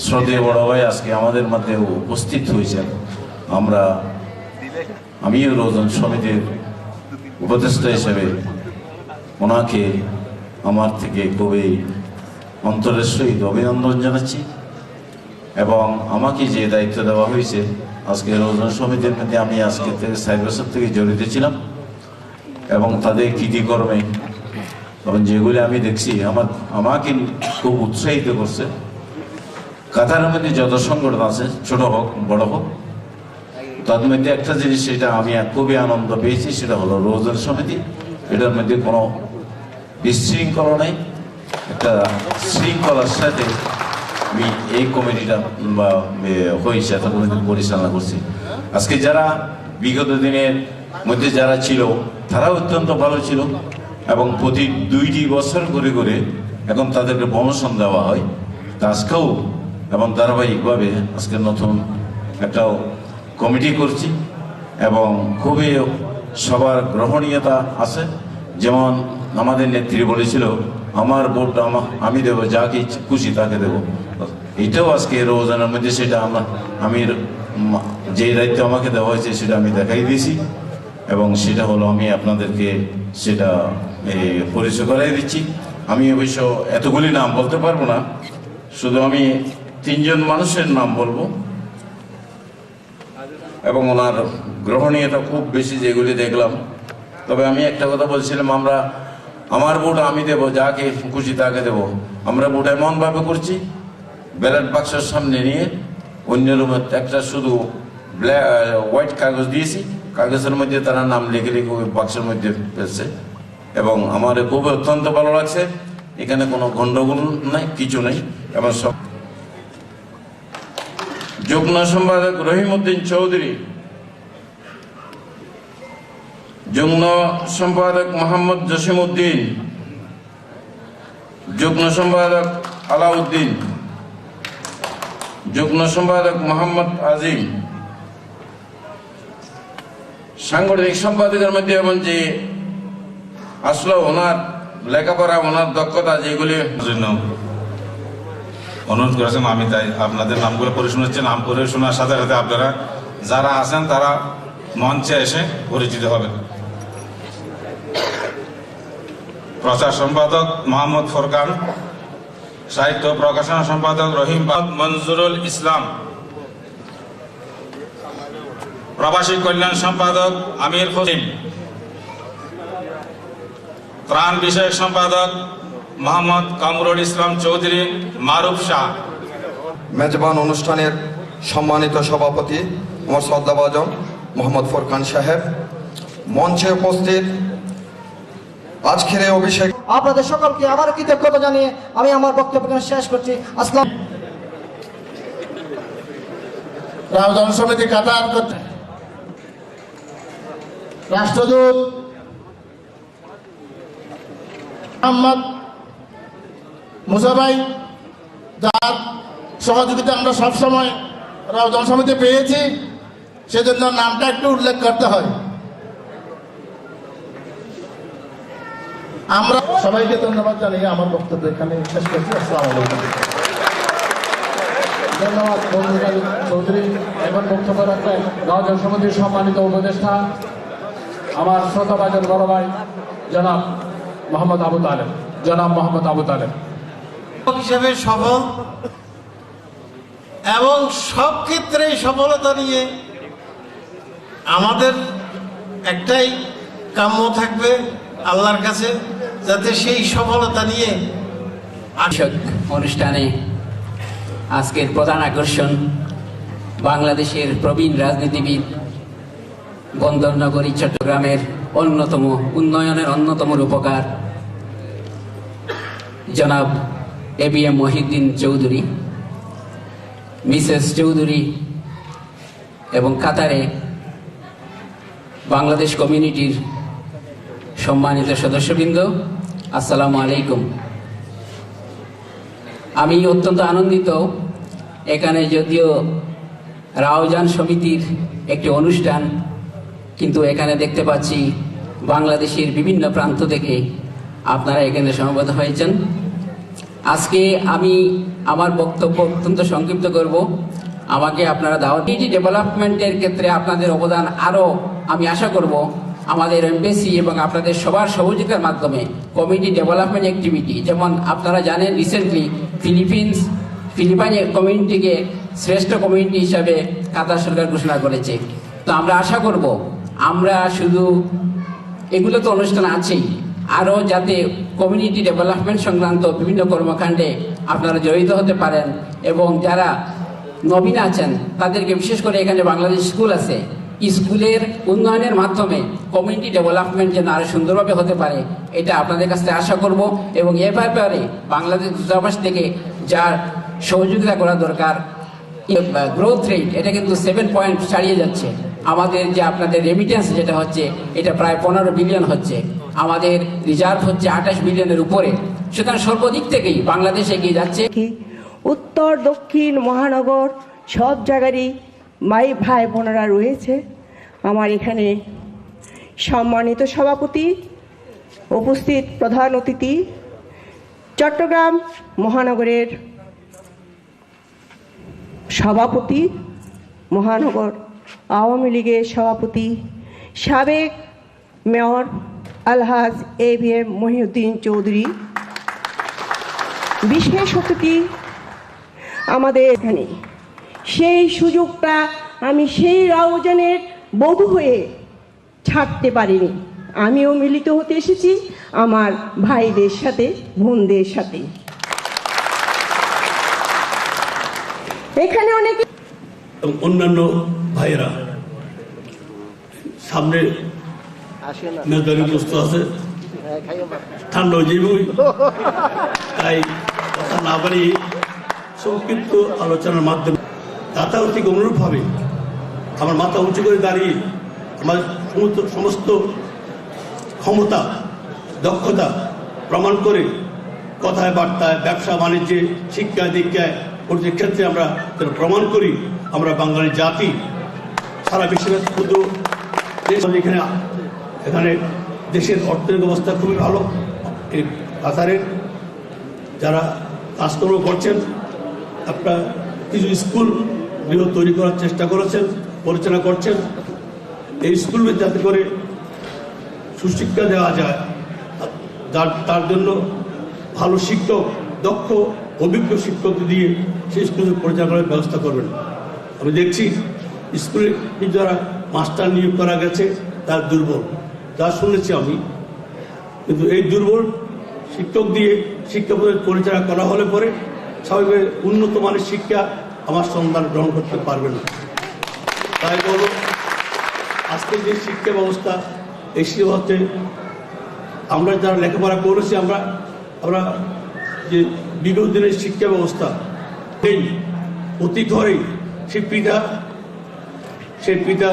শ্রদ্ধেয় বড় ভাই আজকে আমাদের মধ্যে উপস্থিত হয়েছেন। আমিও রোজন সমিতির উপদেষ্টা হিসেবে ওনাকে আমার থেকে খুবই অন্তরের সহিত অভিনন্দন জানাচ্ছি এবং আমাকে যে দায়িত্ব দেওয়া হয়েছে আজকে রোজন সমিতির মধ্যে আমি আজকে থেকে 4 বছর থেকে জড়িত ছিলাম এবং তাদের কৃতিকর্মে এবং যেগুলি আমি দেখছি আমাকে খুব উৎসাহিত করছে। কাতারের মধ্যে যত সংগঠন আছে ছোট হোক বড় হোক, তার মধ্যে একটা জিনিস সেটা আমি খুবই আনন্দ পেয়েছি, সেটা হলো রোজন সমিতি। এটার মধ্যে কোনো বিশৃঙ্খলা নেই, একটা শৃঙ্খলার সাথে আমি এই কমিটিটা হয়েছে এতদিন পরিচালনা করছি। আজকে যারা বিগত দিনের মধ্যে যারা ছিল তারা অত্যন্ত ভালো ছিল এবং প্রতি 2টি বছর করে করে এখন তাদেরকে প্রমোশন দেওয়া হয়। তা আজকেও এবং ধারাবাহিকভাবে আজকে নতুন একটা কমিটি করছি এবং খুবই সবার গ্রহণীয়তা আছে। যেমন আমাদের নেত্রী বলেছিল আমার ভোট আমি দেবো, যাকে খুশি তাকে দেবো। এটাও আজকে রোজানের মধ্যে সেটা আমি যে দায়িত্ব আমাকে দেওয়া হয়েছে সেটা আমি দেখাই দিয়েছি এবং সেটা হলো আমি আপনাদেরকে সেটা পরিচয় করাই দিচ্ছি। আমি অবশ্য এতগুলি নাম বলতে পারবো না, শুধু আমি 3 জন মানুষের নাম বলবো এবং ওনার গ্রহণীয়তা খুব বেশি যেগুলি দেখলাম। তবে আমি একটা কথা বলছিলাম, আমার ভোট আমি দেবো, যাকে খুশি তাকে দেবো। আমরা ভোট এমনভাবে করছি ব্যালট বাক্সের সামনে নিয়ে অন্যের একটা শুধু হোয়াইট কাগজ দিয়েছি, কাগজের মধ্যে তারা নাম লিখে লিখে ওই বাক্সের মধ্যে ফেলছে এবং আমার খুবই অত্যন্ত ভালো লাগছে। এখানে কোনো গন্ডগোল নাই, কিছু নেই। এবং সব যুগ্ম সম্পাদক রহিমউদ্দিন চৌধুরী, যুগ্ম সম্পাদক মোহাম্মদ জসিমউদ্দিন, যুগ্ম সম্পাদক আলাউদ্দিন, যুগ্ম সম্পাদক মোহাম্মদ আজিম। সাংগঠনিক সম্পাদকের মধ্যে এমন যে আসলে ওনার লেখাপড়া, ওনার দক্ষতা যেগুলি জন্য অনুরোধ করেছেন, আমি তাই আপনাদের নামগুলো পড়ে শোনাচ্ছি। নাম পড়ে শোনার সাথে সাথে আপনারা যারা আছেন তারা মঞ্চে এসে পরিচিত হবেন। প্রচার সম্পাদক মোহাম্মদ ফোরকান, সাহিত্য প্রকাশনা সম্পাদক রহিম মঞ্জুরুল ইসলাম, প্রবাসী কল্যাণ সম্পাদক আমির হোসেন, ত্রাণ বিষয়ক সম্পাদক মোহাম্মদ কামরুল ইসলাম চৌধুরী মারুফ শাহ। মেজবান অনুষ্ঠানের সম্মানিত সভাপতি আমার শ্রদ্ধাভাজন মোহাম্মদ ফোরকান সাহেব, মঞ্চে উপস্থিত আজকের এই অভিষেক আপনাদের সকলকে আবার কৃতজ্ঞতা জানিয়ে আমি আমার বক্তব্য শেষ করছি। আসসালাম। রওজন সমিতি কাতার রাষ্ট্রদূত মোহাম্মদ মুসা ভাই, যার সহযোগিতা আমরা সবসময় রওজন সমিতি পেয়েছি, সেজন্য নামটা একটু উল্লেখ করতে হয়। আমরা সবাইকে ধন্যবাদ জানিয়ে আমার বক্তব্য এখানে শেষ করছি। আসসালামু আলাইকুম। ধন্যবাদ চৌধুরী। এখন বক্তব্য রাখবেন রওজন সমিতির সম্মানিত উপদেষ্টা আমার শ্রদ্ধাভাজন বড় ভাই জনাব মোহাম্মদ আবু তালেব। হিসেবে সফল এবং সব ক্ষেত্রে সফলতা নিয়ে আমাদের একটাই কাম্য থাকবে আল্লাহর কাছে, যাতে সেই সফলতা নিয়ে অনুষ্ঠানে আজকের প্রধান আকর্ষণ বাংলাদেশের প্রবীণ রাজনীতিবিদ, বন্দরনগরী চট্টগ্রামের উন্নয়নের অন্যতম রূপকার জনাব ABM মহিউদ্দিন চৌধুরী, মিসেস চৌধুরী এবং কাতারে বাংলাদেশ কমিউনিটির সম্মানিত সদস্যবৃন্দ, আসসালামু আলাইকুম। আমি অত্যন্ত আনন্দিত, এখানে যদিও রওজন সমিতির একটি অনুষ্ঠান, কিন্তু এখানে দেখতে পাচ্ছি বাংলাদেশের বিভিন্ন প্রান্ত থেকে আপনারা এখানে সমবেত হয়েছেন। আজকে আমি আমার বক্তব্য অত্যন্ত সংক্ষিপ্ত করব। আমাকে আপনারা দাওয়াত কমিউনিটি ডেভেলপমেন্টের ক্ষেত্রে আপনাদের অবদান আরও আমি আশা করব আমাদের এমবেসি এবং আপনাদের সবার সহযোগিতার মাধ্যমে কমিউনিটি ডেভেলপমেন্ট অ্যাক্টিভিটি, যেমন আপনারা জানেন রিসেন্টলি ফিলিপাইন কমিউনিটিকে শ্রেষ্ঠ কমিউনিটি হিসাবে কাতার সরকার ঘোষণা করেছে। তো আমরা আশা করব আমরা শুধু এগুলো তো অনুষ্ঠান আছেই, আরও যাতে কমিউনিটি ডেভেলপমেন্ট সংক্রান্ত বিভিন্ন কর্মকাণ্ডে আপনারা জড়িত হতে পারেন এবং যারা নবীন আছেন তাদেরকে, বিশেষ করে এখানে বাংলাদেশ স্কুল আছে, স্কুলের উন্নয়নের মাধ্যমে কমিউনিটি ডেভেলপমেন্ট যেন আরো সুন্দরভাবে হতে পারে এটা আপনাদের কাছে আশা করব। এবং এ ব্যাপারে বাংলাদেশ দূতাবাস থেকে যার সহযোগিতা করা দরকার, গ্রোথ রেট এটা কিন্তু 7 পয়েন্ট ছাড়িয়ে যাচ্ছে। আমাদের যে আপনাদের রেমিটেন্স যেটা হচ্ছে এটা প্রায় 15 বিলিয়ন হচ্ছে, আমাদের রিজার্ভ হচ্ছে 28 বিলিয়নের উপরে। সুতরাং সর্বদিক থেকেই বাংলাদেশ এগিয়ে যাচ্ছে। উত্তর দক্ষিণ মহানগর সব জায়গারই ভাই বোনেরা রয়েছে। আমার এখানে সম্মানিত সভাপতি, উপস্থিত প্রধান অতিথি, চট্টগ্রাম মহানগরের সভাপতি, মহানগর আওয়ামী লীগের সভাপতি, সাবেক মেয়র আলহাজ ABM মহিউদ্দিন চৌধুরী, বিশেষ অতিথি আমাদের এখানে, সেই সুযোগটা আমি সেই রাউজানের বধূ হয়ে ছাড়তে পারিনি। আমিও মিলিত হতে এসেছি আমার ভাইদের সাথে, বোনদের সাথে। এখানে অনেকে অন্যান্য ভাইয়েরা সামনে মেজবানি বস্তু আছে, ঠান্ডা হয়ে যাবে, তাই কথা না পারি সংক্ষিপ্ত আলোচনার মাধ্যমে তাতাগতিক অনুরূপভাবে আমার মাথা উঁচু করে দাঁড়িয়ে আমার সমস্ত ক্ষমতা দক্ষতা প্রমাণ করে কথায় বার্তায়, ব্যবসা বাণিজ্যে, শিক্ষা দীক্ষায়, প্রত্যেক ক্ষেত্রে আমরা প্রমাণ করি আমরা বাঙালি জাতি সারা বিশ্বের শুধু এখানে দেশের অর্থনৈতিক অবস্থা খুবই ভালো। এই কাতারের যারা কাজকর্ম করছেন, আপনার কিছু স্কুল গৃহ তৈরি করার চেষ্টা করেছেন, পরিচালনা করছেন। এই স্কুলগুলো যাতে করে সুশিক্ষা দেওয়া যায়, তার জন্য ভালো শিক্ষক, দক্ষ অভিজ্ঞ শিক্ষক দিয়ে সেই স্কুল পরিচালনা করার ব্যবস্থা করবেন। আমি দেখছি স্কুলে যারা মাস্টার নিয়োগ করা গেছে তার দুর্বল, যা শুনেছি আমি। কিন্তু এই দুর্বল শিক্ষক দিয়ে শিক্ষা পরিচালনা করা হলে পরে স্বাভাবিক উন্নত মানের শিক্ষা আমার সন্তান গ্রহণ করতে পারবে না। তাই বল আজকের যে শিক্ষা ব্যবস্থা, এই হচ্ছে আমরা যারা লেখাপড়া করেছি, আমরা যে বিগত দিনের শিক্ষা ব্যবস্থা এই প্রতি ঘরেই সেই পিতা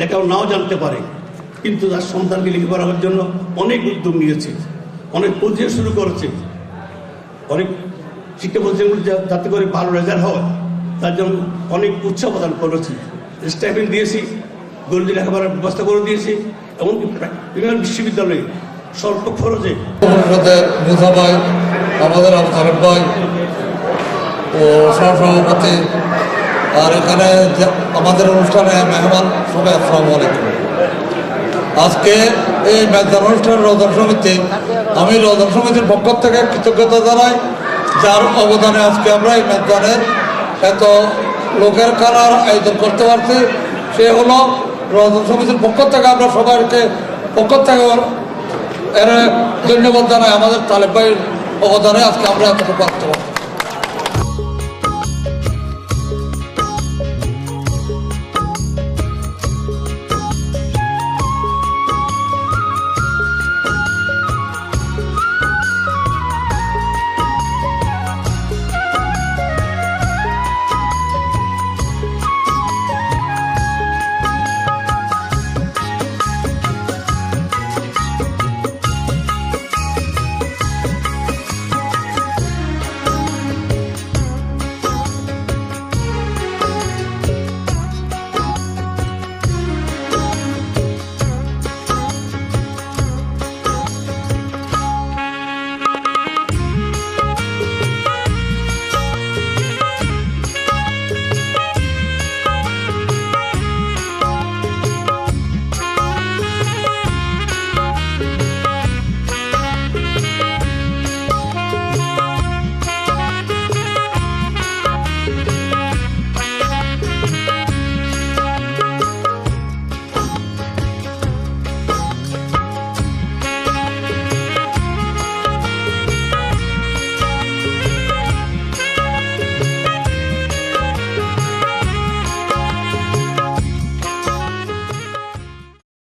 লেখাও নাও জানতে পারে, কিন্তু তার সন্তানকে লেখাপড়ার জন্য অনেক উদ্যোগ নিয়েছে, অনেক প্রক্রিয়া শুরু করেছে, অনেক শিক্ষা প্রতিষ্ঠানগুলি যাতে করে ভালো রেজাল্ট হয় তার জন্য অনেক উৎসাহ প্রদান করেছি, স্টাইপেন্ড দিয়েছি, গরিব লেখাপড়ার ব্যবস্থা করে দিয়েছি। এমনকি বিভিন্ন বিশ্ববিদ্যালয়ে স্বল্প খরচে আমাদের আবু ভাই ও সহসভাপতি, আর এখানে আমাদের অনুষ্ঠানে মেহমান সবাই আসসালামু আলাইকুম। আজকে এই মেজবান অনুষ্ঠানের রোজার সমিতি, আমি রোজার সমিতির পক্ষ থেকে কৃতজ্ঞতা জানাই, যার অবদানে আজকে আমরা এই মেজবানের এত লোকের খানার আয়োজন করতে পারছি। সে হলো রোজার সমিতির পক্ষ থেকে আমরা সবাইকে পক্ষ থেকে এর ধন্যবাদ জানাই। আমাদের তালেব ভাইয়ের অবদানে আজকে আমরা এতটুকু পারতে পারছি।